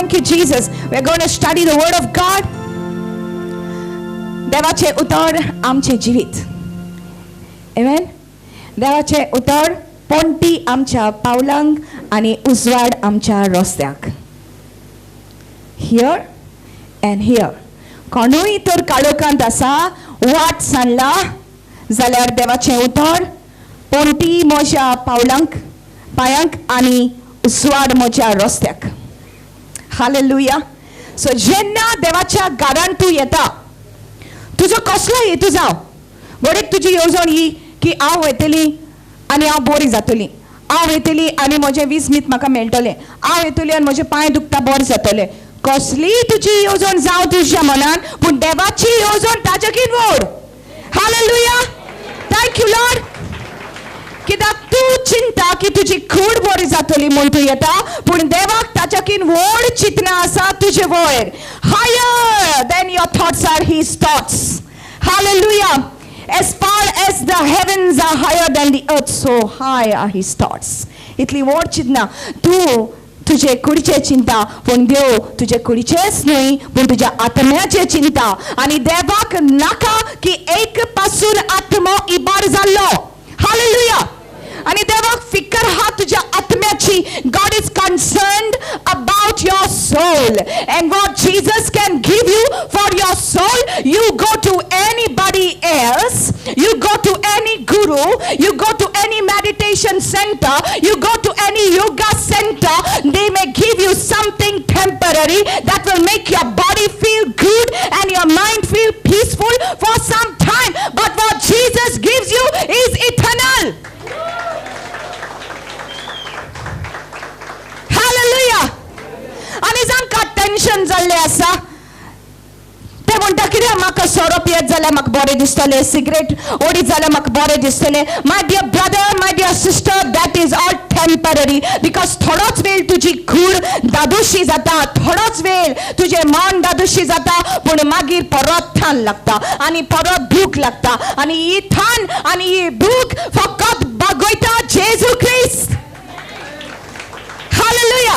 Thank you, Jesus. We're going to study the Word of God. देवाचे उतर आमचे जीवित. Amen. देवाचे उतर पोंटी आमच्या पावलांक आणि उजवाड आमच्या रस्त्याक. Here and here. कोणूय तर काळोखांत आसा, वाट सांडला जाल्यार देवाचे उतर पोंटी म्हज्या पायांक आणि उजवाड म्हज्या रस्त्याक. हालेलुया. सो जेन्ना देवाच्या घरांत तूं येता, तुजो कसलो हेतू जावं, घडीक तुजी येवजण ही की हांव वयतली आनी हांव बरी जातली, हांव येतली आनी म्हजें वीसमीत म्हाका मेळटलें, हांव येतली आनी म्हजे पांय दुखता बरें जातलें. कसली तुजी येवजण जावं तुज्या मनान, पूण देवाची येवजण ताच्याकीन व्हड. हालेलुया. Thank you Lord. कित्याक तूं चिंता की तुजी कूड बरी जातली म्हूण तूं येता, पूण देवाक ताच्याकीन व्हड चिंतना आसा तुजे वयर. Higher than your thoughts are his thoughts. Hallelujah. As far as the heavens are higher than the earth, so high are his thoughts. इतली व्हड चिंतना. तूं तुजे कुडीचे चिंता, पूण देव तुजे कुडीचेच न्हय, पूण तुज्या आत्म्याचे चिंता. आनी देवाक नाका की एक पासून आत्मो इबार जाल्लो. हालेलुया. आणि देवाक फिकर हा तुझ्या आत्म्याची. God is concerned about your soul, and what Jesus can give you for your soul, you go to anybody else, you go to any guru, you go to any meditation center, you go to any yoga center, they may give you something temporary that will make your body feel good and your mind feel peaceful for some time, but what Jesus gives you is eternal. Hallelujah. आनी जांकां tension जाल्लें आसा ते म्हणटा कितें, म्हाका सोरो पियेत जाल्यार म्हाका बरें दिसतलें, सिगरेट ओडीत जाल्यार म्हाका बरें दिसतलें. My dear brother, my dear sister, that is all temporary. Because थोडोच वेळ तुजी कूड दादोशी जाता, थोडोच वेळ तुजें मन दादोशी जाता, पूण मागीर परत थान लागता आनी परत भूक लागता. आनी ही थान आनी ही भूक फकत भागयता जेजू ख्रिस्त. हालेलुया.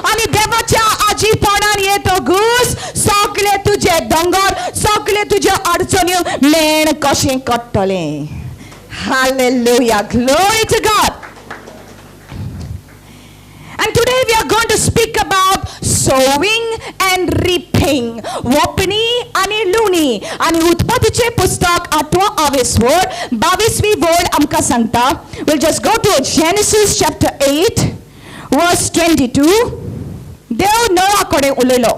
आणि देवाच्या आजीपणान येतो घुस, सगळे तुझे दोंगर, सगळे तुझे अडचण्यो मेण कशें कट्टलें. Hallelujah. Glory to God. And today we are going to speak about sowing and reaping. वोपणी आणि लुणी. आणि उत्पत्तीचे पुस्तक 8वा वड 22वी वड आमकां सांगता. We'll just go to Genesis chapter 8 verse 22. देव नोआ कडे उलयलो.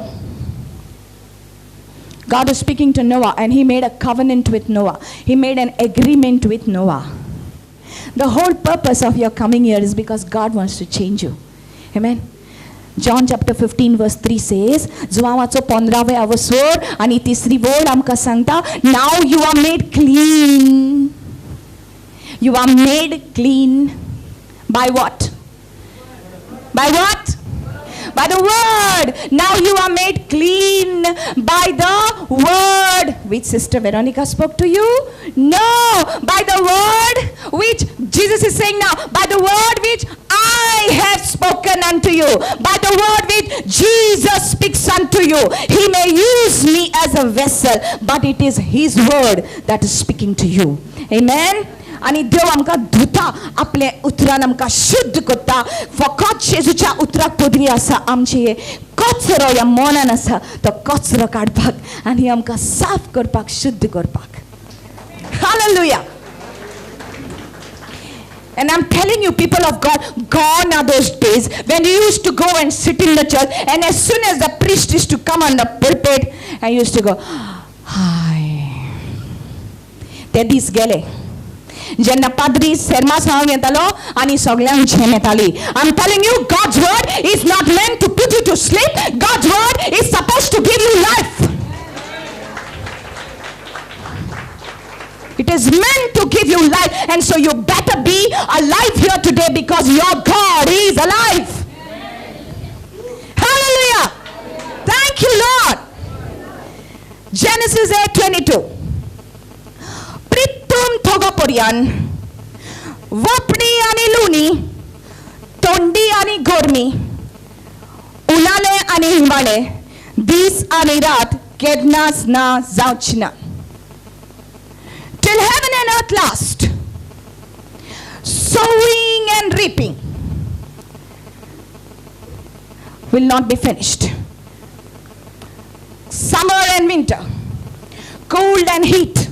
God is speaking to Noah and he made a covenant with Noah. He made an agreement with Noah. The whole purpose of your coming here is because God wants to change you. Amen. John chapter 15 verse 3 says, जुवावाचो 15वे वचोड आणि 3री वड आमकां सांगता, now you are made clean. You are made clean by what? By what? By the word. Now you are made clean by the word which Sister Veronica spoke to you. No, by the word which Jesus is saying now, by the word which I have spoken unto you, by the word which Jesus speaks unto you. He may use me as a vessel, but it is his word that is speaking to you. Amen. आणि देव आमकां धुता, आपले उतरान आमकां शुद्ध करता. फकत जेजूच्या उतराक पदरी आसा आमचे कचरो ह्या मनान आसा, तो कचरो काडपाक आनी आमकां साफ करपाक, शुद्ध करपाक. Hallelujah. And I'm telling you, people of God, gone are those days when you used to go and sit in the church, and as soon as the priest used to come on the pulpit, I used to go, hi. Te dis gele. जेन्ना पाद्री सेर्मा सांग येतालो आणि सगळ्यांक झेम येताली. I'm telling you, God's word is not meant to put you to sleep. God's word is supposed to give you life. It is meant to give you life, and so you better be alive here today because your God is alive. Hallelujah. Thank you, Lord. Genesis 8:22. प्रितुम थोगोपर्यान वपणी आणि लुणी, तोंडी आणि गोरमी, उलाले आणि निवाळे दीस आनी रात केदनाच ना जावची ना. Till heaven and earth last, sowing and reaping will not be finished. Summer and winter, cold and heat,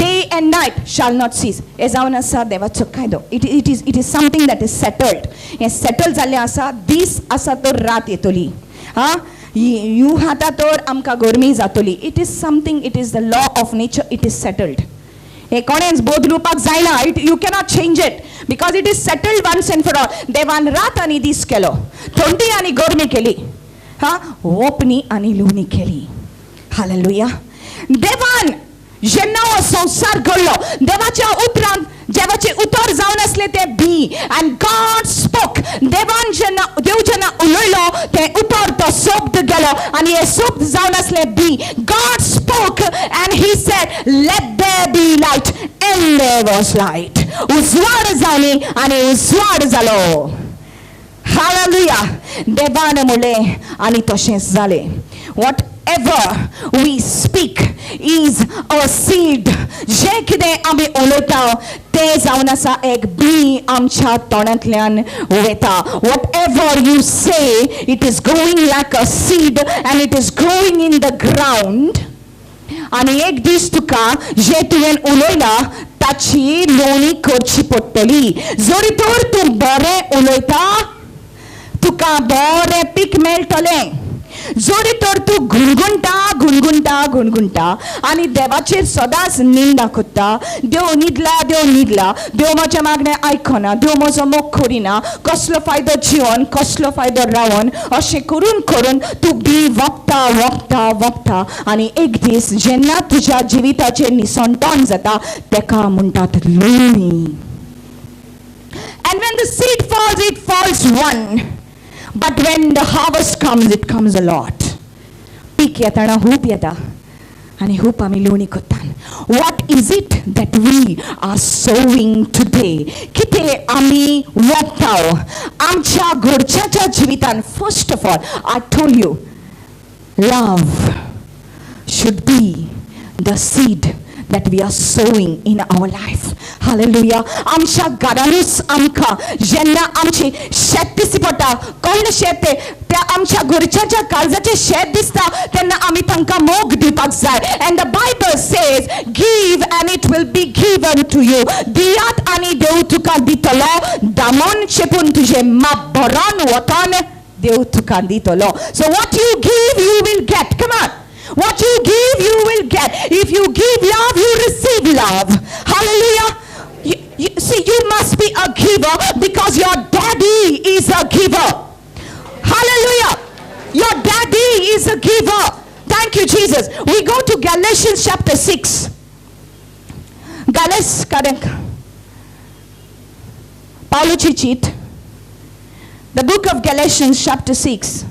day and night shall not cease. हे जावन आसा देवाचो कायदो. It is something that is settled. Hey settled जाल्लें आसा. दीस आसा तर रात येतली. You हाता तर आमकां गरमी जातली. It is something, it is the law of nature, it is settled. हे कोणेंच बदलुपाक जायना. You cannot change it because it is settled once and for all. देवान रात आनी दीस केलो, थंडी आनी गरमी केली, ओपणी आनी लुवणी केली. हालेलुया. देवान जेन्ना हो संसार घडलो, देवाच्या उतरांत देवाचे उतर जावन आसले ते बी, and God spoke. देवान जेन्ना उलयलो ते उतर तो सोप्त गेलो आनी हे सोप्त जावन आसले B. God spoke and he said, let there be light, and there was light. उजवाड जाली आनी उजवाड जालो. हालेलुया. देवान म्हणलें आनी तशेंच जालें. Whatever we speak is a seed. जे कितें आमी उलयता ते जावन आसा एक बी आमच्या तोंडांतल्यान वयता. Whatever you say, it is growing like a seed and it is growing in the ground. आनी एक दीस तुका जे तुवें उलयला ताची लोणी करची पडटली. जरी तर तूं बरें उलयता तुका बरें पीक मेळटलें. जोरी तर तूं गुणगुणटा आनी देवाचेर सदांच निंदा कोत्ता. देव न्हिदला, देव म्हाजें मागणें आयकना, देव म्हजो मोग करिना, कसलो फायदो जिवन, कसलो फायदो रावन, अशें करून तूं बी वखता आनी एक दीस जेन्ना तुज्या जिविताचेर निसंतान जाता तेका म्हणटात लोणी. And when the seed falls, it falls one. But when the harvest comes, it comes a lot. Peak येताना खूब येता आनी खूब आमी लोणी कोत्तान. What is it that we are sowing today? कितें आमी वखताव आमच्या घरच्याच्या जिवितान? First of all, I told you, love should be the seed that we are sowing in our life. Hallelujah. आमच्या घरानूच आमकां जेन्ना आमची शेत दिसती पडटा, कसलें शेत तें आमच्या घरच्याच्या काळजाचें शेत दिसता तेन्ना आमी तांकां मोग दिवपाक जाय. And the Bible says, give and it will be given to you. दियात आनी देव तुका दितलो. दामून चेपून तुजें माप भरोन वतन देव तुका दितलो. So what you give, you will get. Come on. What you give, you will get. If you give love, you receive love. Hallelujah. See, you must be a giver because your daddy is a giver. Hallelujah. Your daddy is a giver. Thank you, Jesus. We go to Galatians chapter 6. Paulo Chichit. The book of Galatians chapter 6.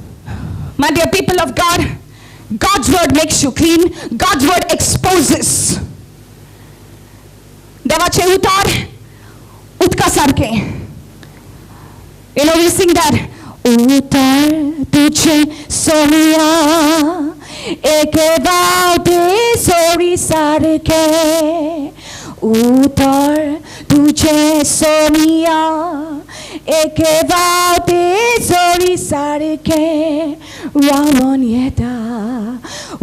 My dear people of God, God's word makes you clean. God's word exposes. देवाचे उतार उदका सारखे. You know, we sing that. उतार तुझे सोनिया एके वाटे sorry सारखे. उतार तुझे सोनिया एके वाटे सोरी सारखे. रावण येता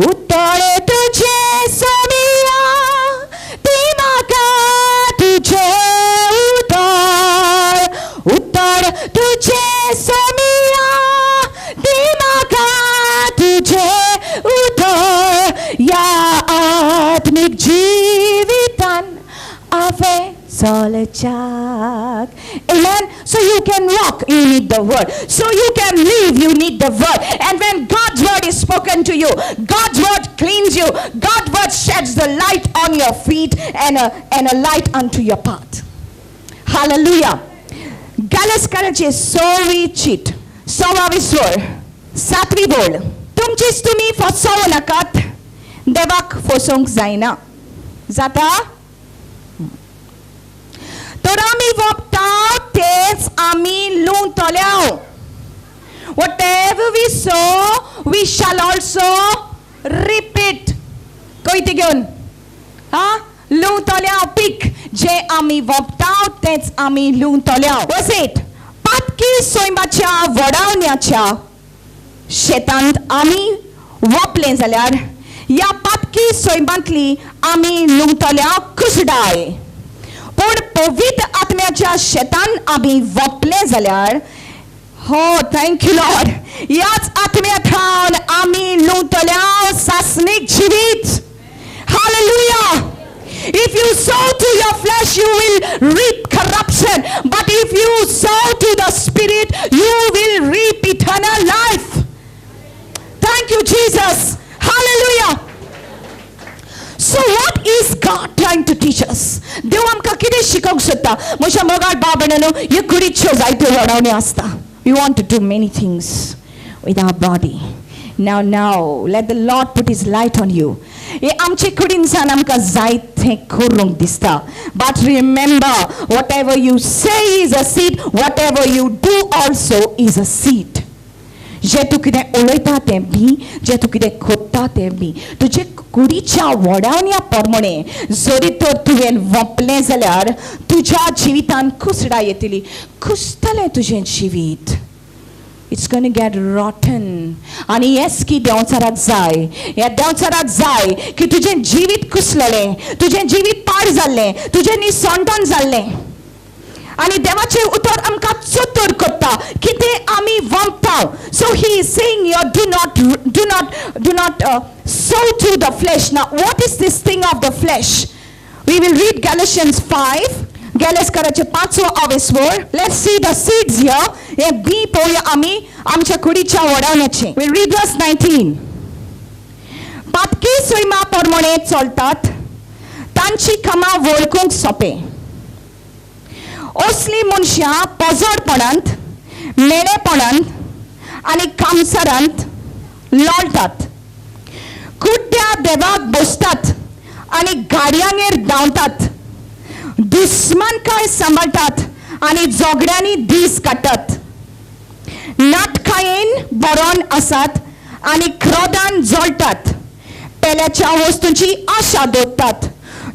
उत्तर तुझे सोनिया दिमागा तुझे उत्तर तुझे सोनिया दिमागा तुझे उत्तर. या आत्मिक जीवितान आवे solachak. Amen. So you can walk, you need the word. So you can live, you need the word. And when God's word is spoken to you, God's word cleans you. God's word sheds the light on your feet and a light unto your path. Hallelujah. Galas कराचे 6वी cheat 6वा विस्वर 7वी बोल. तुमचीच तुम्ही फसवू नकात, देवाक फसवूंक जायना. जाता? तर आमी वखताव तेच आमी लुवतल्याव. Whatever we sow, we shall also reap it. कोयते घेऊन लुंतल्या पीक जे आम्ही वपताव तेच आम्ही लुंतल्या. Was it? पातकी सोयमाच्या वडावण्याच्या शेतांत आम्ही वपले जाल्यार या पातकी सोयमांतली आम्ही लुंतल्या कुसडाय. पण पवित्र आत्म्याच्या शेतान आम्ही वपले जाल्यार हो थँक्यू लॉर्ड याच आत्म्यात रावन आम्ही लुंतल्या सासनिक जिवीत. Hallelujah. If you sow to your flesh, you will reap corruption. But if you sow to the Spirit, you will reap eternal life. Thank you, Jesus. Hallelujah. So what is God trying to teach us? देव आमकां कितें शिकोवंक सोदता? म्हज्या मोगाळ भाव भयणींनो, ह्यो कुडीच्यो जायत्यो वडोवणी आसता. We want to do many things with our body. Now, let the Lord put His light on you. हे आमचे कुडींसान आमकां जायतें करूंक दिसता. But remember, whatever you say is a seed, whatever you do also is a seed. जे तूं कितें उलयता तें B, जे तूं कितें कोत्ता तें बी. तुजे कुडीच्या वडावण्या प्रमाणे जरी तर तुवें वपलें जाल्यार तुज्या जिवितान कुसडा येतली. कुसतलें तुजें जिवीत. It's going to get rotten. आणि हेच की देंवचाराक जाय. ह्या देंवचाराक जाय की तुजें जिवीत कुसलेलें, तुजें जिवीत पाड जाल्लें, तुजें निसंतन जाल्लें. आणि देवाचें उतर आमकां चतुर करता कितें आमी वंपताव. So he is saying here, do not sow to the flesh. Now what is this thing of the flesh? We will read Galatians 5. गॅलेस्कराचे 5वा अवेस्वर. Let's see the seeds here. हे बी पळोवया आमी आमच्या कुडीच्या वडावण्याचे. We'll read verse 19. पातकी सोयमा प्रमाणे चलतात तांची कामां वळखूंक सोंपे. असली मनशां पोजडपणांत, मेळेपणांत आनी कामसारांत लोळटात. कुड्ड्या देवाक बसतात आनी गाडयांगेर धांवतात. दुस्मानकाय सांबाळटात आनी झगड्यांनी दीस काडटात. नाटकायेन बरोवन आसात आनी क्रोधान जळटात. पेल्याच्या वस्तूंची आशा दवरतात.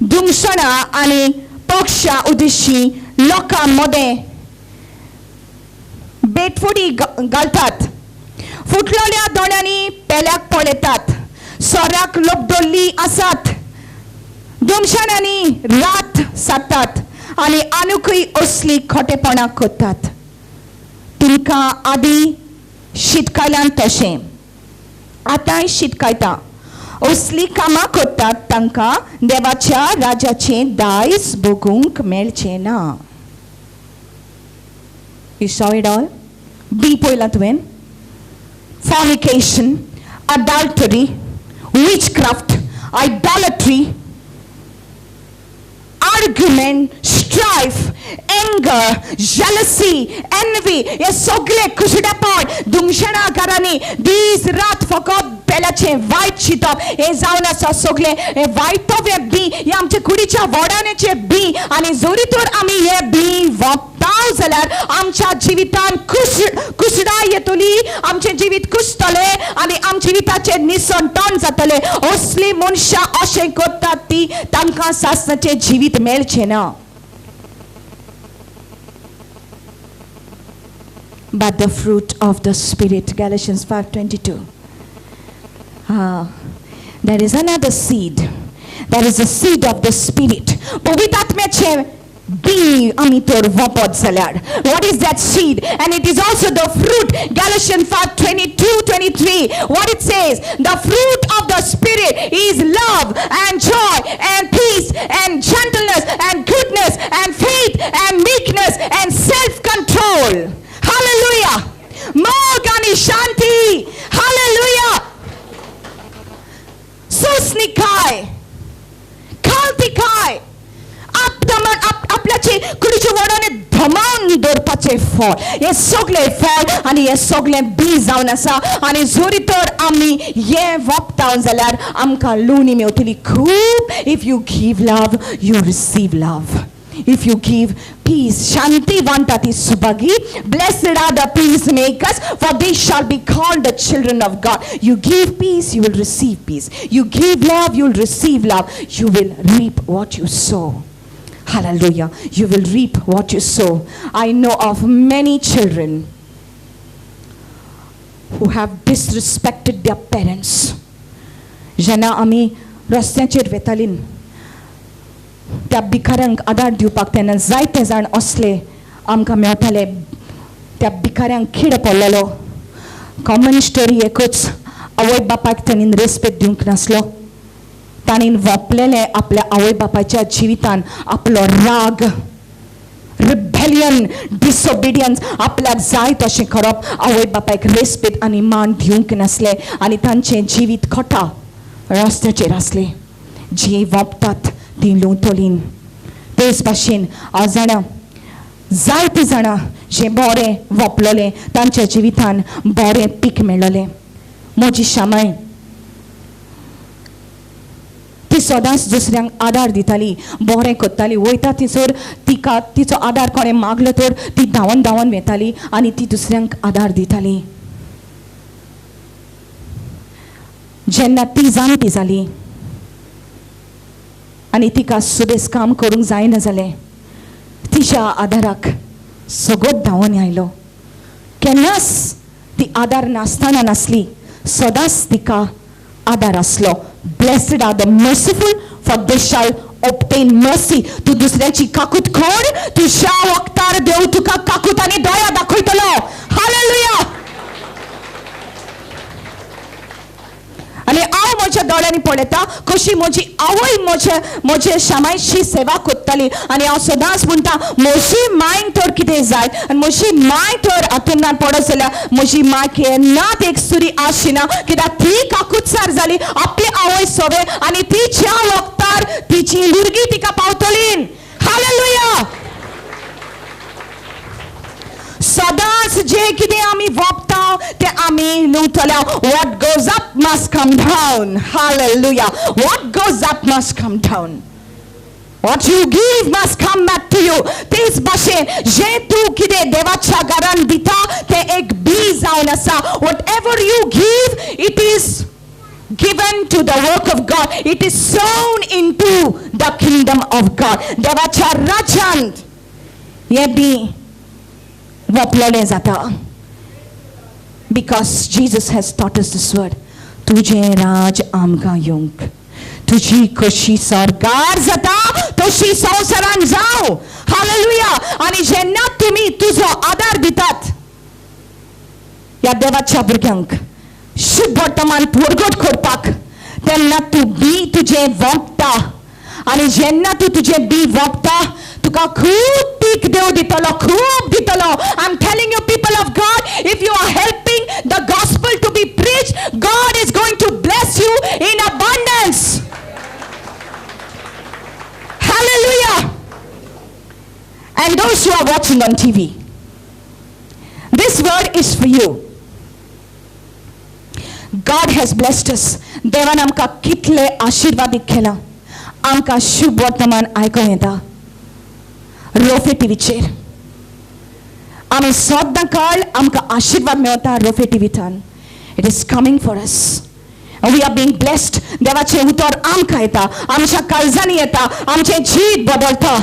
दुमसणां आनी पक्षां उद्देशी लोकां मदें बेटफुडी घालतात. फुटलेल्या दोळ्यांनी पेल्याक पळयतात. सोऱ्याक लोबदोल्ली आसात. दुमशांनी रात सादतात आनी आनुकूय असली खोटेपणां करतात. तुमकां आदी शिटकायल्यान तशें आतांय शिटकायता. असली कामां करतात तांकां देवाच्या राजाचें दायज भोगूंक मेळचें ना. You saw it all? बी पळयलां तुवें? Fornication, adultery, witchcraft, idolatry, argument, strife, anger, jealousy, envy. हे सगळे कुसडेपण दुमशणाकारांनी दीस रात फकत पेल्याचे वायट चिंतप हे जावन आसा. सगळे हे वायटवे बी हे आमच्या कुडीच्या वडावण्याचे बी. आनी जरी तर आमी हे बी वपताव जाल्यार आमच्या जिवितान कुसडाय येतली. आमचें जिवीत कुसतलें आनी आमच्या जिविताचें निसंतन जातलें. असली मनशां अशें करतात ती तांकां सासणाचें जिवीत मेळचें ना. But the fruit of the Spirit, Galatians 5:22. There is another seed. There is a seed of the Spirit. पवित्र आत्म्याचे बी आमी तर वपत जाल्यार. What is that seed? And it is also the fruit. Galatians 5:22-23. What it says? The fruit of the Spirit is love and joy and peace and gentleness and goodness and faith and meekness and self-control. Hallelujah. Mogani shanti. Hallelujah. Susnikai. Kaltikai. आपल्याचे कुडीचे वडाने धमावून दवरपाचे फळ. हे सगळे फळ आनी हे सगळे B जावन आसा. आनी जरी तर आमी हे वपताव जाल्यार आमकां लुणी मेवतली खूब. If you give love you receive love. if you give peace. Shanti vantati subagi. Blessed are the peacemakers, for they shall be called the children of God. You give peace, you will receive peace. You give love, you will receive love. You will reap what you sow. Hallelujah. You will reap what you sow. I know of many children who have disrespected their parents. Jena ami रस्त्याचेर वेतालीन त्या भिकाऱ्यांक आदार दिवपाक तेन्ना जायते जाण असले आमकां मेळटाले. त्या भिकाऱ्यांक खीड पडलेलो. कॉमन स्टोरी एकूच, आवय बापायक ताणीन रेस्पेक्ट दिवंक नासलो. ताणीन वापलेले आपल्या आवय बापायच्या जिवितान आपलो राग, रिबेलियन, डिसोबिडियन्स आपल्याक जाय तशें करप. आवय बापायक रेस्पेक्ट आनी मान दिवंक नासले आनी तांचें जिवीत खोटा रस्त्याचेर आसले. जी वापतात ती लुंतोलीन. तेच भाशेन हांव जाणा जायते जाणां जे बरें वापरलें तांच्या जिवितान बरें पीक मेळ्ळलें. म्हजी शामाय ती सदांच दुसऱ्यांक आदार दिताली, बरें करताली. वयता थंयसर तिका तिचो आदार कोणें मागलो तर ती धांवन धांवन वेताली आनी ती दुसऱ्यांक आदार दिताली. जेन्ना ती जाणटी जाली आनी तिका सुबेज काम करूंक जायना जालें, तिच्या आदाराक सगळोच धांवन आयलो. केन्नाच ती आदार नासतना नासली, सदांच तिका आदार आसलो. Blessed are the merciful, for they shall obtain mercy. तू दुसऱ्याची काकूट खोड, तुझ्या वक्तार देव तुका काकूट आनी दया दाखयतलो. हालेलुया. आनी हांव म्हज्या दोळ्यांनी पळयता कशी म्हजी आवय म्हजे शामायची सेवा करताली. आनी हांव सदांच म्हणटा म्हजी मांय तर कितें जाय, आनी म्हजी मांय तर हातूंत पडत जाल्यार म्हजी मांय केन्नाच एक सुरी आशिना, कित्याक ती काकूटसार जाली. आपली आवय सोवे आनी तिच्या वक्तार तिची भुरगीं तिका पावतलीं. हालेलुया. सदांच जे कितें आमी वापता ते आमी लुंतल्या. What goes up must come down. Hallelujah. What goes up must come down. What you give must come back to you. तेच भाशेन जे तू कितें देवाच्या घरान दिता ते एक बीज जावन आसा. Whatever you give, it is given to the work of God. It is sown into the kingdom of God. देवाच्या राज्यांत हे बी वापरलें जाता. Because Jesus has taught us this word. तुझे राज आमकां येवंक, तुझी कशी सरकार जाता तशी संवसारान जावं. हालेलुया. आनी जेन्ना तुमी तुजो आदार दितात ह्या देवाच्या भुरग्यांक शुभ वर्तमान परगट करपाक, तेन्ना तू बी तुजें वखता. आनी जेन्ना तू तुजें बी वखता तुका खूब पीक देव दितलो, खूब दितलो. I'm telling you, people of God, if you are helping the gospel to be preached, God is going to bless you in abundance. Hallelujah. And those who are watching on TV, this word is for you. God has blessed us. देवान आमकां कितले आशीर्वादीक केला. आमकां शुभ वर्तमान आयकूंक येता रोफे टीव्हीचेर. आमी सद्दां काळ आमकां आशीर्वाद मेळटा रोफे टीव्हींतल्यान. It is coming for us. We are being blessed. देवाचें उतर आमकां येता, आमच्या काळजांनी येता, आमचें जीत बदलता.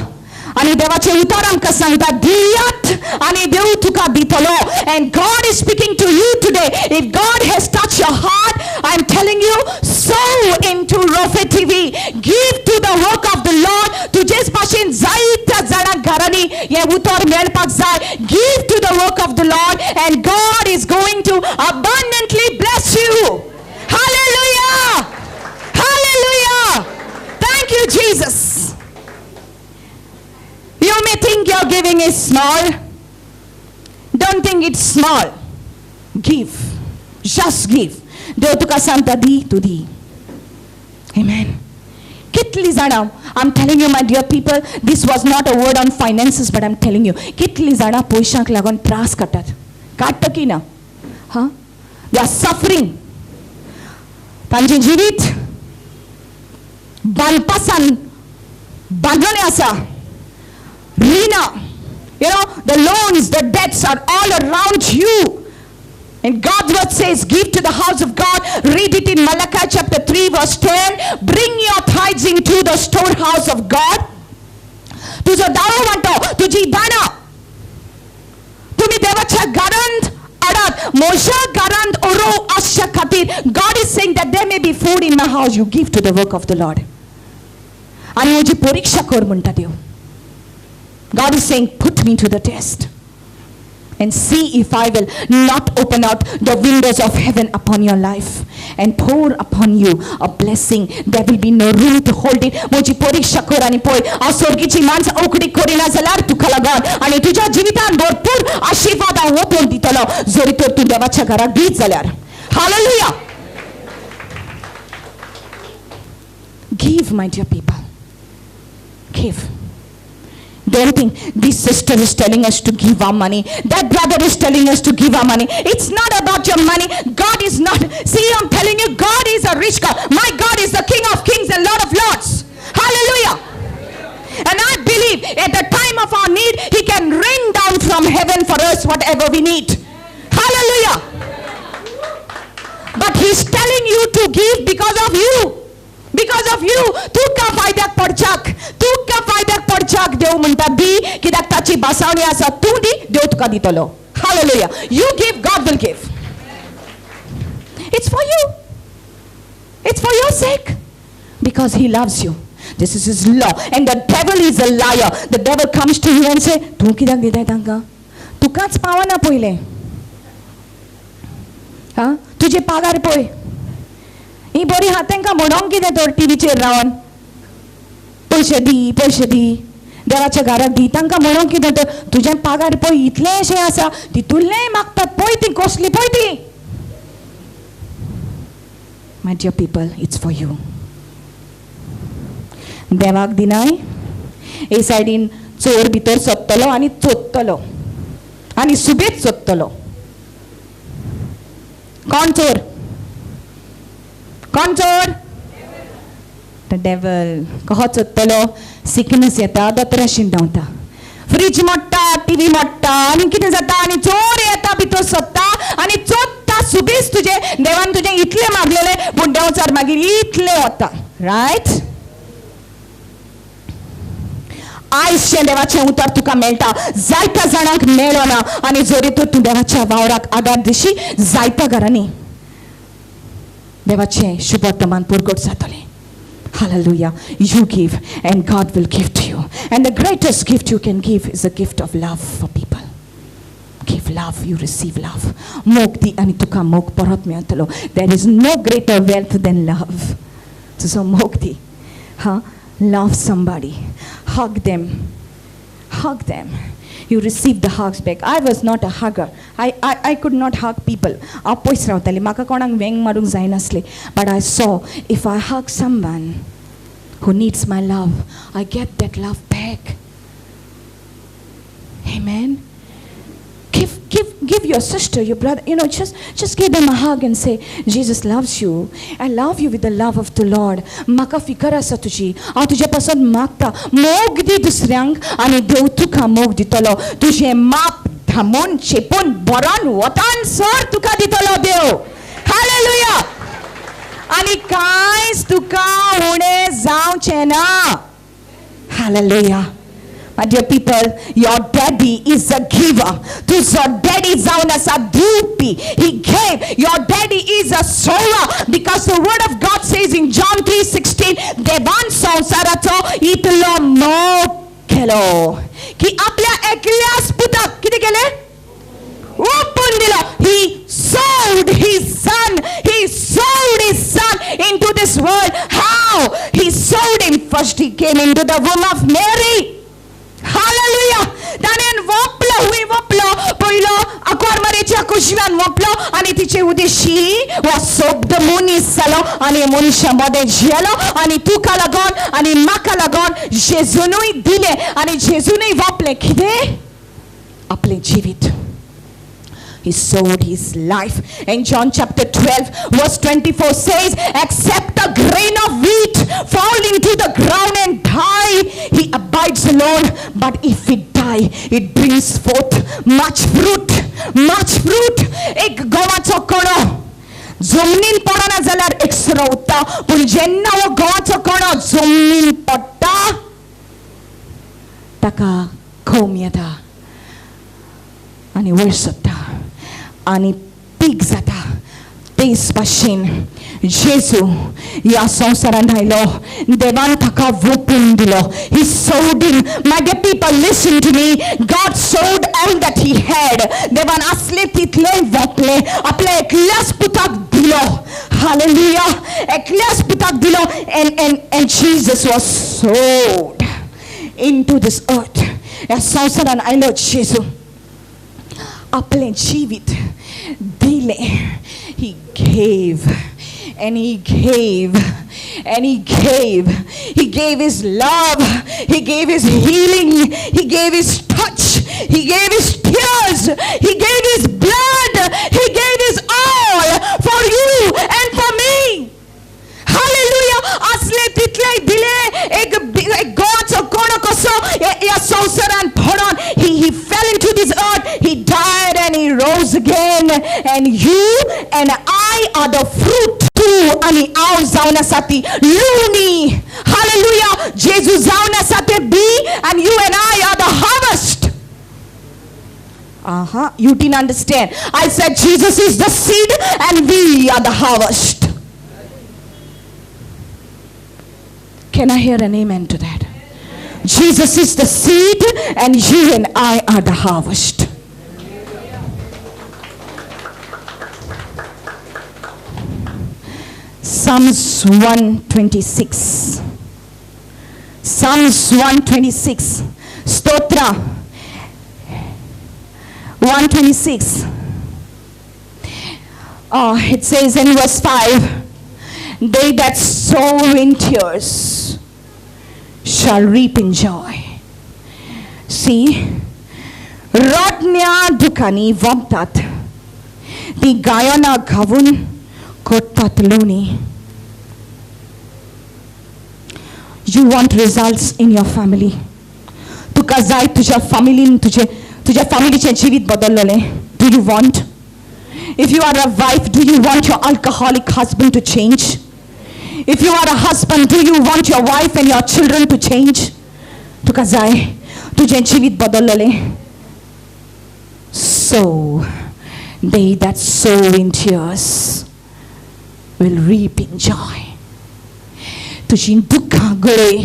आनी देवाचें उतर आमकां सांगता दियात आनी देव तुका दितलो. And God is speaking to you today. If God has touched your heart, I am telling you, sow into Rofe TV. Give to the work of the Lord. तुजेच भाशेन जायत्या जाणांक घरांनी हे उतर मेळपाक जाय. Give to the work of the Lord and God is going to abundantly bless you. Hallelujah. Hallelujah. Thank you, Jesus. You may think your giving is small. Don't think it's small. Give. Just give. देव तुका सांगता दी तू दी. Amen. कितली जाणां, I'm telling you, my dear people, this was not a word on finances, but I'm telling you, कितली जाणां पयशांक लागून त्रास काडटात. काडटा की ना? हा? They are suffering. तांचें जिवीत बांदपासान बांदलेलें आसा. भिना. The loans, the debts are all around you. And God's word says, give to the house of God. Read it in Malachi chapter 3 verse 10. Bring your tithes into the storehouse of God. तुझं दारू म्हणतो, तुझी दाना तुम्ही देवाच्या घरांत अडात, मोशा घरांत ओरो आशा खातीर. God is saying that there may be food in my house. You give to the work of the Lord. आणि म्हजी परीक्षा कर म्हणटा देव. God is saying, put me to the test and see if I will not open out the windows of heaven upon your life and pour upon you a blessing. There will be no room to hold it. मोजी परीक्षा कर आणि पळय, हांव स्वर्गीची माणसां उकडी करिना जाल्यार तुका लागून आणि तुज्या जिवितांत भरपूर आशीर्वाद हांव ओतून दितलो, जरी तर तूं देवाच्या घराक दीत जाल्यार. Hallelujah. Give, my dear people. Give. Don't think this sister is telling us to give our money, that brother is telling us to give our money. It's not about your money. God is not. See, I'm telling you, God is a rich God. My God is the King of kings and Lord of lords. Hallelujah. And I believe at the time of our need, He can rain down from heaven for us whatever we need. Hallelujah. But He's telling you to give because of you. Because of you. तुका फायद्याक पडच्याक, तुका फायद्याक पडच्याक देव म्हणटा दी, कित्याक ताची बासावणी आसा. तूं दी, देव तुका दितलो. Hallelujah. You give, God will give. It's for you. It's for your sake. Because He loves you. This is His law. And the devil is a liar. The devil comes to you and say, तूं कित्याक दिताय तांकां? तुकाच पावना पयलें. तुजे पागार पळय. ही बरी हा तांकां म्हणोंक कितें तर टीव्हीचेर रावन पयशे दी देवाच्या घराक दी. तांकां म्हणोंक कितें तर तुजें पागार पळय इतलेशें आसा, तितूंतलेंय मागतात पळय ती कसली पळय ती. My dear people, it's for you. देवाक दिनाय. हे सायडीन चोर भितर सोदतलो आनी चोदतलो आनी सुबेज चोदतलो. कोण चोर? कोण चोर? The devil. कहो चोदतलो? सिकनेस येता, दोतोरा शिंदावता, फ्रीज मोडटा, टीव्ही मोडटा आनी कितें जाता आनी चोर येता भितर सोदता आनी चोदता. सुबेज तुजे देवान तुजें इतलें मागलेलें पूण देंवचार मागीर इतलें वता. रायट? आयजचें देवाचें उतर तुका मेळटा, जायत्या जाणांक मेळना. आनी जरी तर तूं देवाच्या वावराक आदार दिशी, जायत्या घरांनी देवाचें शुभ वर्तमान पुरगट जातलें. Hallelujah. You give and God will give to you. And the greatest gift you can give is a gift of love for people. Give love, you receive love. मोग दी आनी तुका मोग परत मेळटलो. There is no greater wealth than love. So मोग दी. Love somebody. Hug them. Hug them. You receive the hugs back. I was not a hugger. I could not hug people. हांव पयस रावतालें, म्हाका कोणाक वेंग मारूंक जायनासलें. But I saw if I hug someone who needs my love, I get that love back. Amen. Give your sister, your brother, just give them a hug and say, Jesus loves you. I love you with the love of the Lord. म्हाका फिकर आसा तुजी, हांव तुजे पासून मागता. मोग दी दुसऱ्यांक आनी देव तुका मोग दितलो. तुजें माप धामून चेपून बरोन वतान सर तुका दितलो देव. हालेलुया. आनी कांयच तुका उणें जावचें ना. Hallelujah. My dear people, your daddy is a giver. Tuzo daddy zaun asa dupi. He gave. Your daddy is a sower. Because the word of God says in John 3:16, Devan संसाराचो इतलो मोग केलो की आपल्या एकल्याच पुताक कितें केलें? ओपून दिलो. He sowed his son. He sowed his son into this world. How? He sowed him. First he came into the womb of Mary. Hallelujah. ताणें वोपलो, हुंय वोपलो, पयलो आक्वारमारेच्या कुशिव्यान वोपलो आनी तिचे उद्देशी हो सोबद मनीस जालो आनी मनशा मदें जियेलो आनी तुका लागोन आनी म्हाका लागोन जेजूनूय दिलें आनी जेजूनूय वोपलें. कितें? आपलें जिवीत. He sowed his life. And John chapter 12 verse 24 says, except a grain of wheat fall into the ground and die, he abides alone. But if it die, it brings forth much fruit. Much fruit. एक गव्हाचो कणो जमनीन पडना जाल्यार एकसरो उरता, पूण जेन्ना हो गव्हाचो कणो जमनीन पडटा ताका खोम येता आनी वयर सरता आनी पीक जाता. तेच भाशेन जेजू ह्या संवसारांत आयलो, देवान ताका वोपून दिलो. He sowed him. My dear people, listen to me. God sowed all that he had. देवान असले तितले वोपले, आपल्या एकल्याच पुताक दिलो. Hallelujah. एकल्याच पुताक दिलो. And Jesus was sowed into this earth. ह्या संवसारांत आयलो जेजू, आपले जीवित दिले. He gave and he gave and he gave. He gave his love. He gave his healing. He gave his touch. He gave his tears. He gave his blood. He gave his all for you and for me. Hallelujah. असले तितले दिले. एक गव्हाचो कणो कसो या संवसारांत पडून he fell into this earth. He died and he rose again. And you and I are the fruit too. आणि हांव जावण्यासाठी लुणी. Hallelujah. Jeju जावण्यासाठी bee and you and I are the harvest. You didn't understand. I said Jesus is the seed and we are the harvest. Can I hear an amen to that? Jesus is the seed and you and I are the harvest. Psalms 126. Psalms 126. Stotra 126. It says in verse 5, they that sow in tears shall reap in joy. See, rodnia dukani vomtat, the gayana gavun kotat luni. You want results in your family. तुका जाय तुझ्या फॅमिलीन तुझ्या फॅमिलीचे जीवित बदलले. Do you want? If you are a wife, do you want your alcoholic husband to change? If you are a husband, do you want your wife and your children to change? तुका जाय तुझे जीवित बदलले. So they that sow in tears will reap in joy. तुझी दुःखा गळय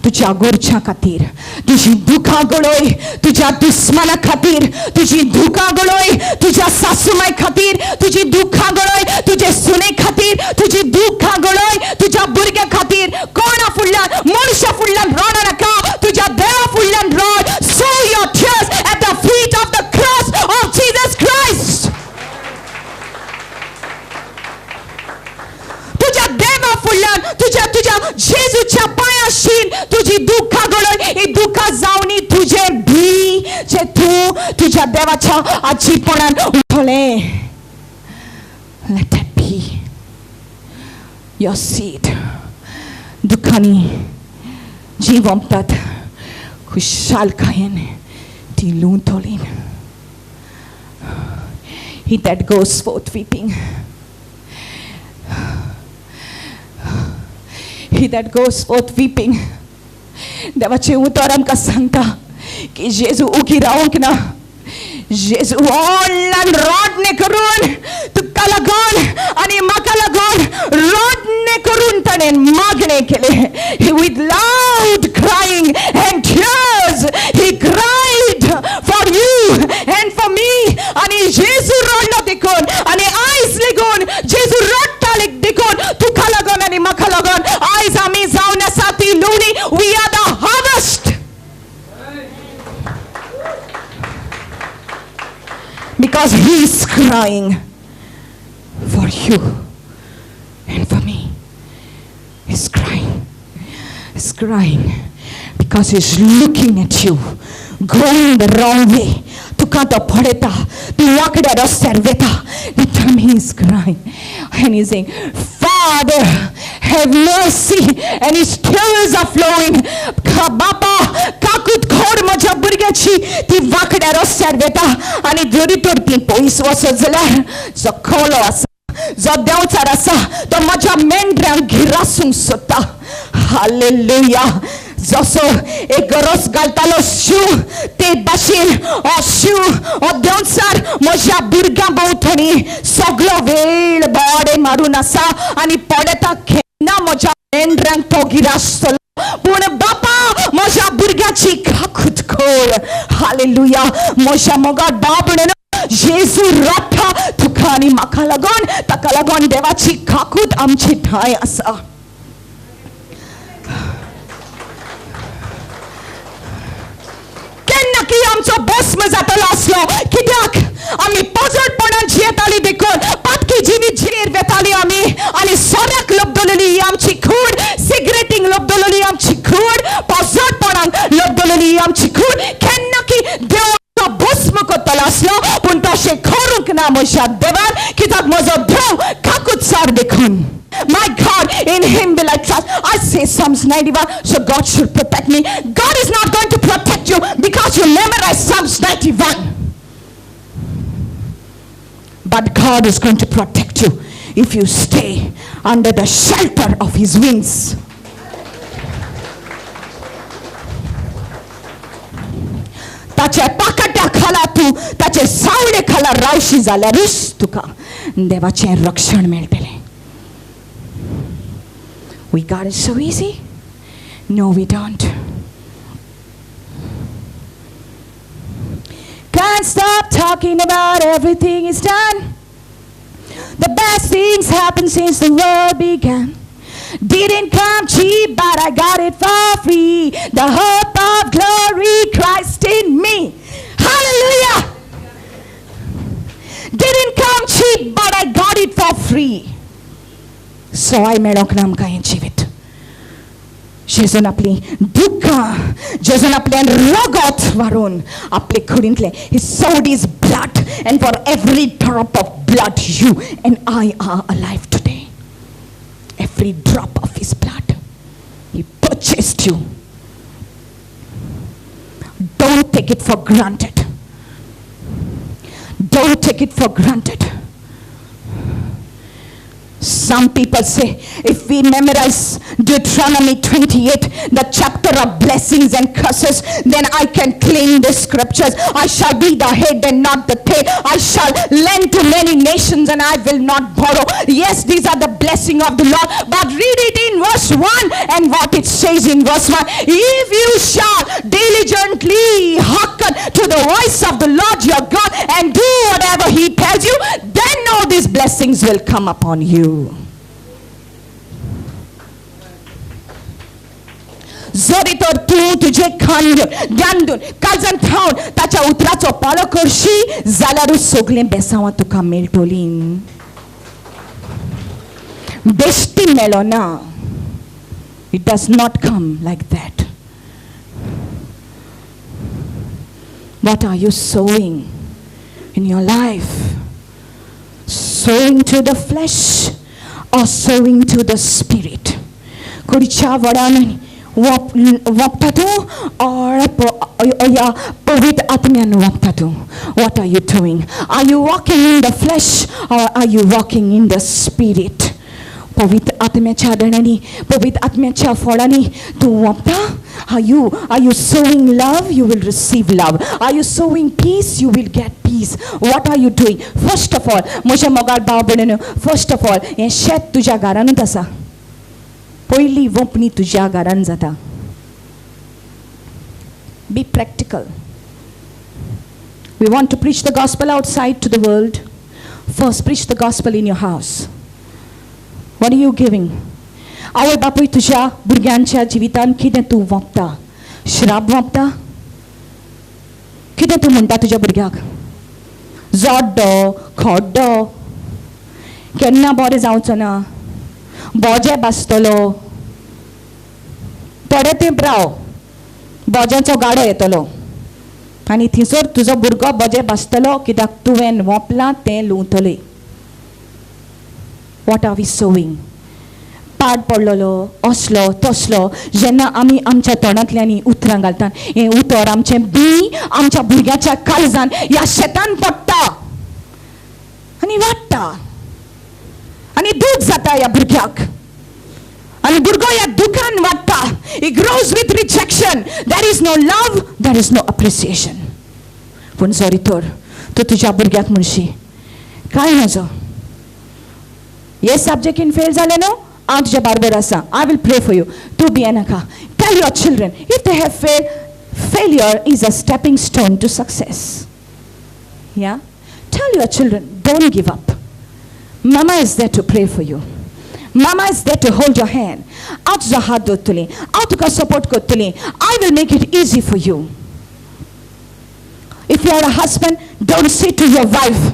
तुझ्या गोरच्या खातीर, तुझी दुःखा गळय तुझ्या दुश्मना खातीर, तुझी दुःखा गळय तुझ्या सासूमाय खातीर, तुझी दुःखा गळय तुझे सुने खातीर, तुझी दुःखा गळय तुझ्या भुरग्या खातीर. कोणा फुडल्यान मनशा फुडल्यान रडू नाका, तुझ्या देवा फुडल्यान rod. Sow your tears at the feet of the cross of Jesus Christ. तुझ्या देवा फुडल्यान तुझ्या जेजूच्या पायाशीन तुझी दुःखा गळय. ही दुःखा जावनी तुझे भी जे तू तुझ्या देवाच्या आजीपणान उठले. Let that be your seed. दुःखानी जी वमतात खुशालकायेन ती लुंतोलीन. He that goes forth weeping, he that goes forth weeping. देवाचे उतर आमकां सांगता की जेजू उगी रावंक ना. जेजू व्हडल्यान रोडणे करून तुका लागून आनी म्हाका लागून रोडणे करून ताणें मागणें केलें. With loud crying and tears he cried for you and for me. आनी जेजू रोडलो देखून आनी आयज लेगून जेजू रोडटाले देखून तुका लागून आनी म्हाका लागून आयज आमी जावण्यासाठी लुणी. We are the harvest. Because he is crying for you and for me. He's crying. He's crying because he's looking at you going the wrong way. तुका तो पळयता, तूं वांकड्या रस्त्यार वेता. The time he is crying and he's saying, Father, have mercy, and his tears are flowing. बापा, काकूत खोड म्हज्या भुरग्याची. ती वांकड्या रस्त्यार वेता आनी जरी तर ती पयस वसत जाल्यार जो खोलो आसा, जो देंवचार आसा, तो म्हज्या मेंढऱ्यांक गिरासूंक सोदता. हालेलुया. जसो एक गरज घालतालो शिव, ते भाशेन हो शिव, हो देंवचार म्हज्या भुरग्यां भोंवतणी सगळो वेळ बोडे मारून आसा आनी पळयता केन्ना म्हज्या मेंढऱ्यांक तो गिरासतलो. पूण बापा, म्हज्या भुरग्याची काकूत खोल. हालेलुया. म्हज्या मोगाट बाबणेन जेजू रावता तुका आनी म्हाका लागून. ताका लागून देवाची काकूत आमची ठाय आसा. केन्ना की आमचो भस्म जातलो आसलो, कित्याक आमी पोजडपणान जियेताली देखून, पातकी जिवीत जिणेर वेताली आमी आनी सोऱ्याक लबदलेली ही आमची खूण, सिगरेटींक लबदलेली आमची खूण, पोजडपणाक लबदलेली ही आमची खूण. केन्ना की देव भस्म करतलो आसलो, पूण तशें करूंक ना म्हज्या देवान, कित्याक म्हजो देव काकूतसार देखून. My God, in him will I trust. I say Psalms 91, so God should protect me. God is not going to protect you because you memorize Psalms 91. But God is going to protect you if you stay under the shelter of his wings. ताचे पाकट्या खाला तू, ताचे सावळे खाला रावशी जाल्यारूच तुका देवाचें रक्षण मेळटलें. We got it so easy? No, we don't. Can't stop talking about everything is done. The best things happened since the world began. Didn't come cheap, but I got it for free. The hope of glory, Christ in me. Hallelujah! Didn't come cheap, but I got it for free. सवाय मेळोंक ना आमकां हें जिवीत. जेजून आपली दुखां, जेजून आपल्यान रगत व्हारून आपले कुडींतले, he sowed his blood, and for every drop of blood you and I are alive today. Every drop of his blood, he purchased you. Don't take it for granted. Don't take it for granted. Some people say, if we memorize Deuteronomy 28, the chapter of blessings and curses, then I can claim the scriptures. I shall be the head and not the tail. I shall lend to many nations and I will not borrow. Yes, these are the blessing of the Lord. But read it in verse 1 and what it says in verse 1. If you shall diligently hearken to the voice of the Lord your God and do whatever he tells you, then all these blessings will come upon you. जरी तर तूं तुजे ज्ञान दिवन काळजान ठावन ताच्या उतराचो पाळो करशी जाल्यारूच सगळें बेसांवां तुका मेळटलीं. बेश्टी मेळो ना. It does not come like that. What are you sowing in your life? Sowing to the flesh or sowing to the spirit? कुडच्या वडान वखता तूं or या पवित्र आत्म्यान वखता तूं? What are you doing? Are you walking in the flesh or are you walking in the spirit? पवित्र आत्म्याच्या आदारांनी, पवित्र आत्म्याच्या फळांनी तूं वखता? Are you sowing love? You will receive love. Are you sowing peace? You will get peace. What are you doing? First of all, म्हज्या मोगाळ भाव भयणीनो, first of all, हें शेत तुज्या घरानूच आसा. पयली वपणी तुज्या घरान जाता. Be practical. We want to preach the gospel outside to the world. First, preach the gospel in your house. What are you giving? आवय बापूय तुज्या भुरग्यांच्या जिवितान कितें तूं वखता? श्राप वखता? कितें तूं म्हणटा तुज्या भुरग्याक? जोड्डो, खोड्डो, केन्ना बरें जावचो ना, बोजे भाजतलो, थोडे तेंप राव, बोज्याचो गाडो येतलो, आनी थंयसर तुजो भुरगो बजें भाजतलो कित्याक तुवें वोपलां तें लुंवतलें. What are we sowing? पाड पडलेलो असलो तसलो जेन्ना आमी आमच्या तोंडांतल्यान उतरां घालतात, हें उतर आमचें बी आमच्या भुरग्याच्या काळजान ह्या शेतान पडटा आनी वाडटा आनी दूख जाता ह्या भुरग्याक आनी भुरगो ह्या दुखान वाडटा. He grows with rejection. There is no love, there is no appreciation. पूण सॉरी तर तूं तुज्या भुरग्याक म्हणशी काय नजो हे सब्जेक्टीन फेल जालें न्हू, हांव तुज्या बारबर आसा, I will pray for you. तूं भियेनाका. Tell your children if they have failed, failure is a stepping stone to success. Yeah? Tell your children, don't give up. Mama is there to pray for you. Mama is there to hold your hand. हांव तुजो हात धरतलें, हांव तुका support करतलें. I will make it easy for you. If you are a husband, don't say to your wife,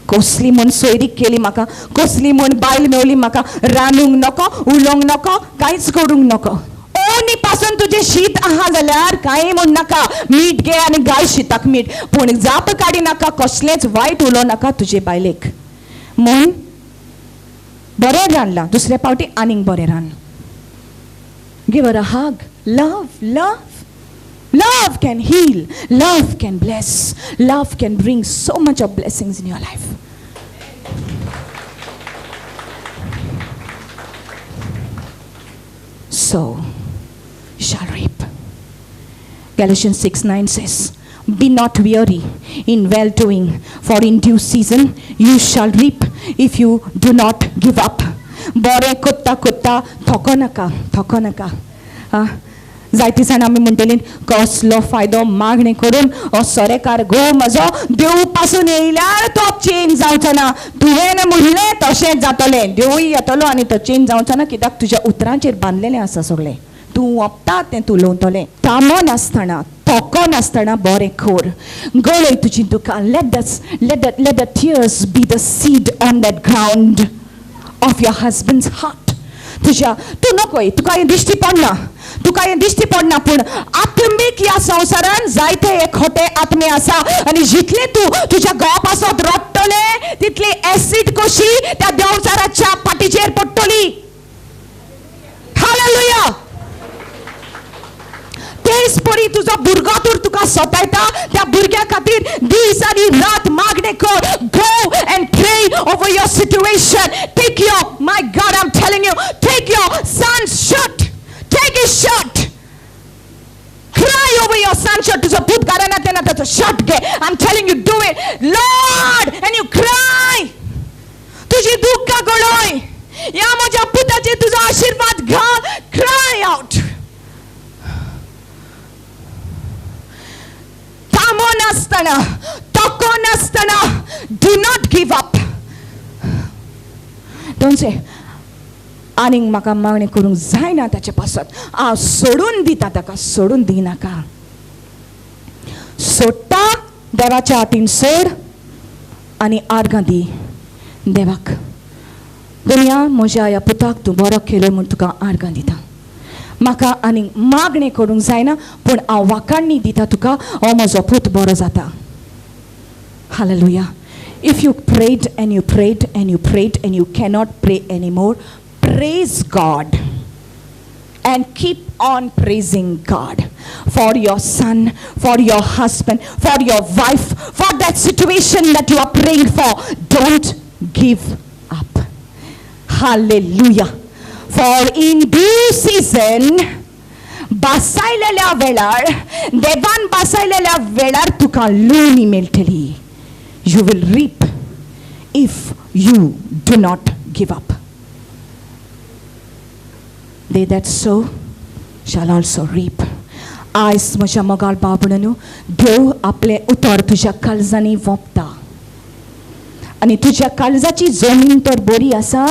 कसली म्हूण सोयरी केली म्हाका, कसली म्हूण बायल मेवली म्हाका, रांदूंक नको, उलोवंक नको, कांयच करूंक नको. ओनी पासून तुजें शीत आहा जाल्यार कांय म्हूण नाका, मीठ घे आनी घाल शिताक मीठ, पूण जाप काडी नाका, कसलेंच वायट उलोव नाका तुजे बायलेक. म्हूण बरें रांदलां, दुसऱ्या फावटी आनीक बरें रांद. Give her a hug. Love, love. Love can heal. Love can bless. Love can bring so much of blessings in your life. So, you shall reap. Galatians 6:9 says, be not weary in well-doing, for in due season you shall reap if you do not give up. बरें कोत्ता कोत्ता थको नाका. जायती जाण आमी म्हणटलीं कसलो फायदो मागणें करून हो सोरेकार गो म्हजो देव पासून येयल्यार तो चेंज जावचो ना. तुवें म्हणलें तशेंच जातलें, देवूय येतलो आनी तो चेंज जावचो ना, कित्याक तुज्या उतरांचेर बांदलेलें आसा सगळें. तूं वोपता तें तूं लुंवतलें. तामो नासतना, तोको नासतना बरें कर. गळय तुजी दुकां. Let the tears be the seed on that ground of your husband's heart. तूं नकोय, तुका हें दिश्टी पडना, पूण आत्मीक ह्या संवसारान जायते हे खोटे आत्मे आसा आनी जितले तूं तुज्या घोवा पासत रडटलें तितली एसीड कशी त्या देवचाराच्या पाटीचेर पडटली. हालेलुया. तेच परी तुजो भुरगो तर तुका सतायता, त्या भुरग्या खातीर दीस आनी रात मागणें कर. Go and pray over your situation. Take your, my God, I'm telling you, take your son's shirt. Take his shirt. Cry over your son's shirt. तुजो पूत घालना तेन्ना ताचो शर्ट घे. I'm telling you, do it. Lord, and you cry. तुजी दुख्खां गळय. ह्या म्हज्या पुताचेर तुजो आशीर्वाद घाल. Cry out. तामो नासतना, तोको नासतना, do not give up. Don't say, आनीक म्हाका मागणें करूंक जायना ताचे पासत, हांव सोडून दिता ताका. सोडून दिनाका. सोडटा देवाच्या हातीन सोड आनी आर्गां दी देवाक. दुनिया म्हज्या ह्या पुताक तूं बरो केलो म्हूण तुका आर्गां दिता. म्हाका आनीक मागणें करूंक जायना, पूण हांव वाखाणणी दिता तुका, हो म्हजो पूत बरो जाता. Hallelujah. If you prayed and you prayed and you prayed and you cannot pray anymore, praise God and keep on praising God for your son, for your husband, for your wife, for that situation that you are praying for. Don't give up. Hallelujah. For in due season, बसायलेल्या वेळार, देवान बसायलेल्या वेळार तुका लुणी मेळटली. You will reap if you do not give up. They that sow shall also reap. आयज म्हज्या मोगाळ बाबणू, देव आपले उतर तुज्या काळजांनी वोपता आनी तुज्या काळजाची जमीन तर बरी आसा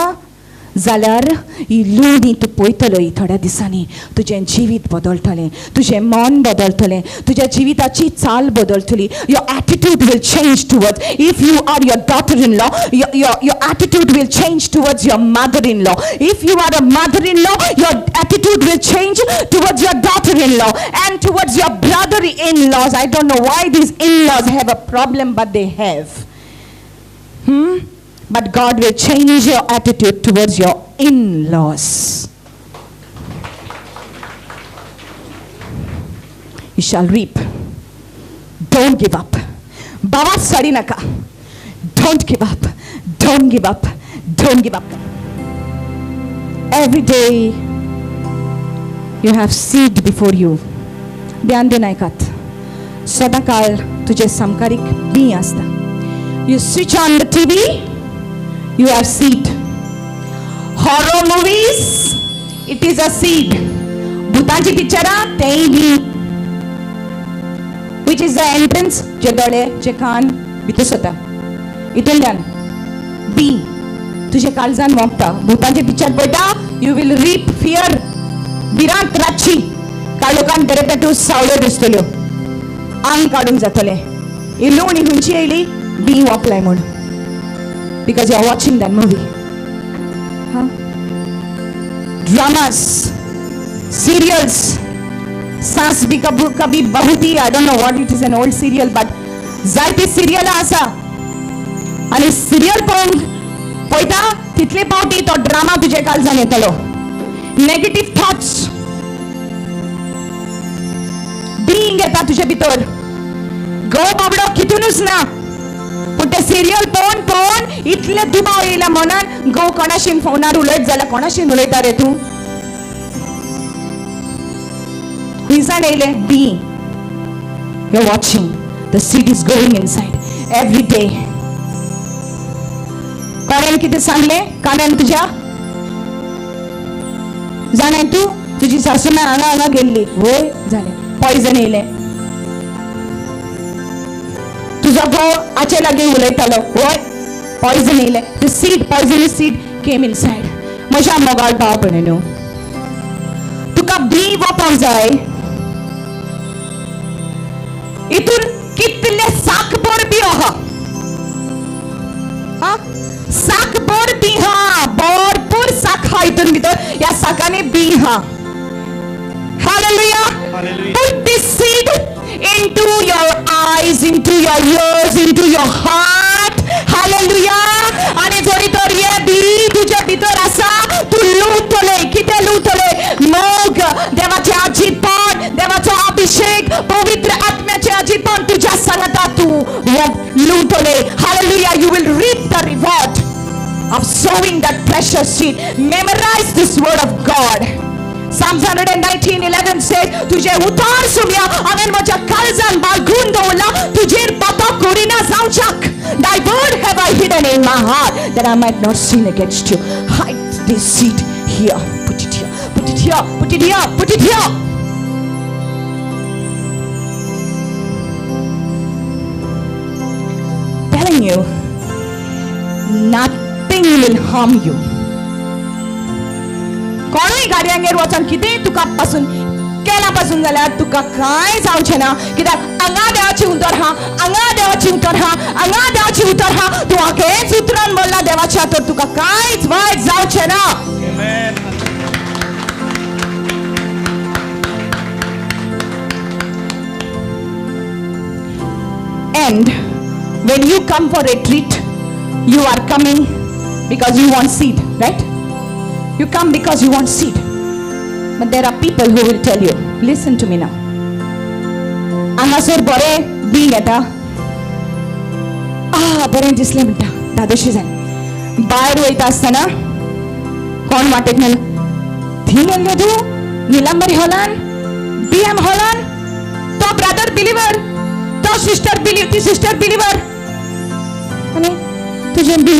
जाल्यार इल्लूनी तूं पळयतलो थोड्या दिसांनी तुजें जिवीत बदलतलें, तुजें मन बदलतलें, तुज्या जिविताची चाल बदलतली. Your attitude will change towards, if you are your daughter-in-law, your attitude will change towards your mother-in-law. If you are a mother-in-law, your attitude will change towards your daughter-in-law and towards your brother-in-laws. I don't know why these in-laws have a problem, but they have. But God will change your attitude towards your in-laws. You shall reap. Don't give up. Baba Sarinaka. Don't give up. Don't give up. Don't give up. Every day you have seed before you. ध्यान दे नायकात. सदाकाळ तुझे समकारिक B आसता. You switch on the TV, you have seed. Horror movies, it is a seed. भुतांची पिक्चरां तेय बी. Which is the entrance? जे दोळे, जे कान, भितर सोता. इतल्यान बी तुझे काळजान मोगता. भुतांचे पिक्चर पळयता, you will reap fear. भिरांत रातची काळोखान बरे पेटू सावळ्यो दिसतल्यो. आंग काडूंक जातलें. इल्लू आनी खंयची येयली बी वापलाय म्हूण. Because you are watching that movie. Dramas, serials, Saas Bhi Kabhi Bahu Thi, I don't know what it is, an old serial, but जायती serial आसा. आनी serial पळयता तितले पावटी तो ड्रामा तुजे काळजान येतलो. Negative thoughts being येता तुजे भितर. गो बाबडो कितूनच ना. पण ते सिरियल पळोवन इतले दुबाव येयला मनान. गो कोणाशीन फोनार उलयत जाल्यार कोणाशीन उलयता रे तूं? खंयसान येयले? बी. You're watching. The seed is going inside every day. कोणेन कितें सांगलें कानान तुज्या? जाणाय तूं तुजी सासून हांगा गेल्ली. वय जालें. पॉयझन येयलें. तुझा घो आचे लागी उलयतालो. वय पॉयझन येयलें. The seed, poisonous seed came inside. म्हज्या मोगाळ भाव भयणीनो, तुका बी वापरूंक जाय. इतून कितले साकभर बी आहा. साकभर बी हा. भरपूर साक हा इतून भितर. ह्या साकांनी बी हा. Hallelujah. Put this seed into your eyes, into your ears, into your heart. Hallelujah. आणि जरी तर ये बी तुझ्या भितर आसा, तू लुटले. किती लुटले? मग देवाचे आजीपण, देवाचो अभिषेक, पवित्र आत्म्याचे आजीपण तुझ्या संगता तू लुटले. Hallelujah. You will reap the reward of sowing that precious seed. Memorize this word of God. Psalms 119:11 says, तुझे उतार सुम्या हांवें म्हज्या काळजान बाळगून दवरला. तुजेर पातो करिना जावच्याक. Thy word have I hidden in my heart that I might not sin against you. Hide this seed here. Put it here. Put it here. Put it here. Put it here. Telling you, nothing will harm you. कोणूय गाडयांगेर वचून कितें तुका पासून केला पासून जाल्यार तुका कांय जावचें ना. कित्याक हांगा देवाची उतर हा, हांगा देवाची उतर हा, हांगा देवाची उतर हा. तूं हाकेच उतरान बोल्ला देवाच्या, तर तुका कांयच वायट जावचें ना. And when you come for retreat, you are coming because you want seed, right? You come because you want seed. But there are people who will tell you, listen to me now. हांगासर बरें B घेता. बरें दिसलें म्हणटा. दादोशी जालें. भायर वयता आसतना कोण वाटेक मेलो? थी गेल्लो तूं निलांबरी हॉलान, BM हॉलान. तो ब्रदर बिलीवर, तो सिस्टर बिलीवर, ती सिस्टर बिलीवर. आनी तुजें बी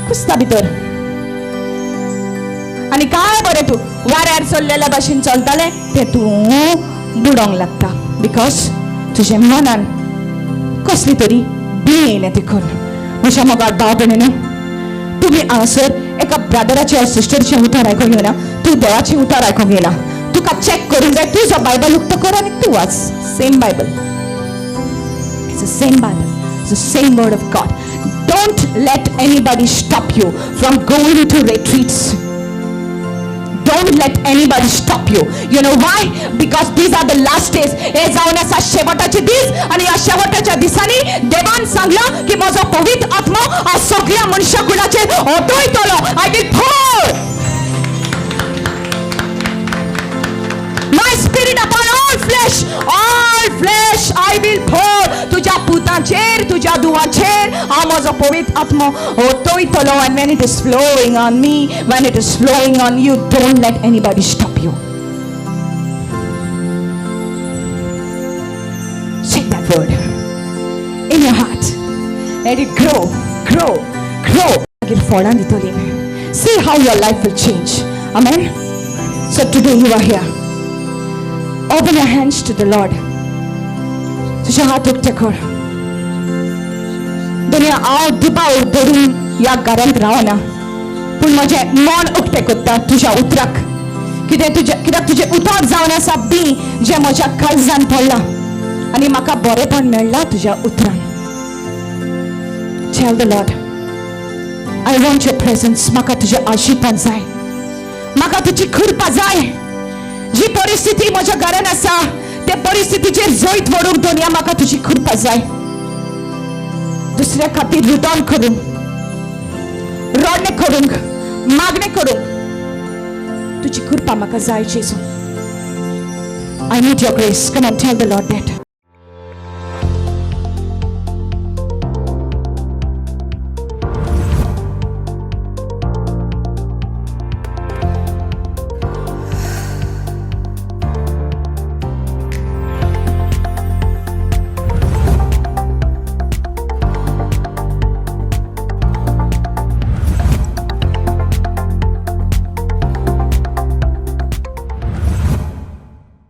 कुसता भितर. आनी काय बरें तूं वाऱ्यार चल्लेल्या भाशेन चलतालें तें तूं बुडोंक लागता. बिकॉज तुज्या मनान कसली तरी बी येयलें तिखून. म्हज्या मोगाळ भाव भयणीनो, तुम्ही हांगासर एका ब्रदराचे और सिस्टरचे उतार आयकोंक येना, तूं देवाचे उतार आयकोंक येना. तुका चेक करूंक जाय, तूं जो बायबल उक्तो कर आनी तूं watch. Same Bible, it's the same Bible, it's the same word of God. Don't let anybody stop you from going to retreats. Don't let anybody stop you. You know why? Because these are the last days. हे जावन आसा शेवटाचे दीस आणि ह्या शेवटाच्या दिसांनी देवान सांगला की म्हजो पवित्र आत्मा आ सगळ्या मनशा कुळाचेर ओतयतलो. I will pour my spirit upon all flesh. All flesh I will pour. तुझ्या पुतांचेर, तुझ्या दुवांचेर हांव म्हजो पवित्र आत्मा ओतयतलो. And when it is flowing on me, when it is flowing on you, don't let anybody stop you. Say that word in your heart. Let it grow, grow, grow. मागीर फळां दितली. See how your life will change. Amen. So today you are here. Open your hands to the Lord. तुझे हात उक्ते कर. दुनिया हांव दिपावळ धरून ह्या घरांत रावना, पूण म्हजें मन उक्तें करता तुज्या उतराक. कित्याक तुजें उतर जावन आसा बी जें म्हज्या काळजान पडलां आनी म्हाका बरेपण मेळ्ळां तुज्या उतरान. Tell the Lord, I want your presence. म्हाका तुजें आशीर्वाद जाय, म्हाका तुजी कृपा जाय. जी परिस्थिती म्हज्या घरान आसा त्या परिस्थितीचेर जैत व्हरूंक दुनिया म्हाका तुजी कृपा जाय. दुसऱ्या खातीर रिटर्न करूंक, रडणे करूंक, मागणे करूंक तुजी कृपा म्हाका जाय जेजू. I need your grace. Come on, tell the Lord that.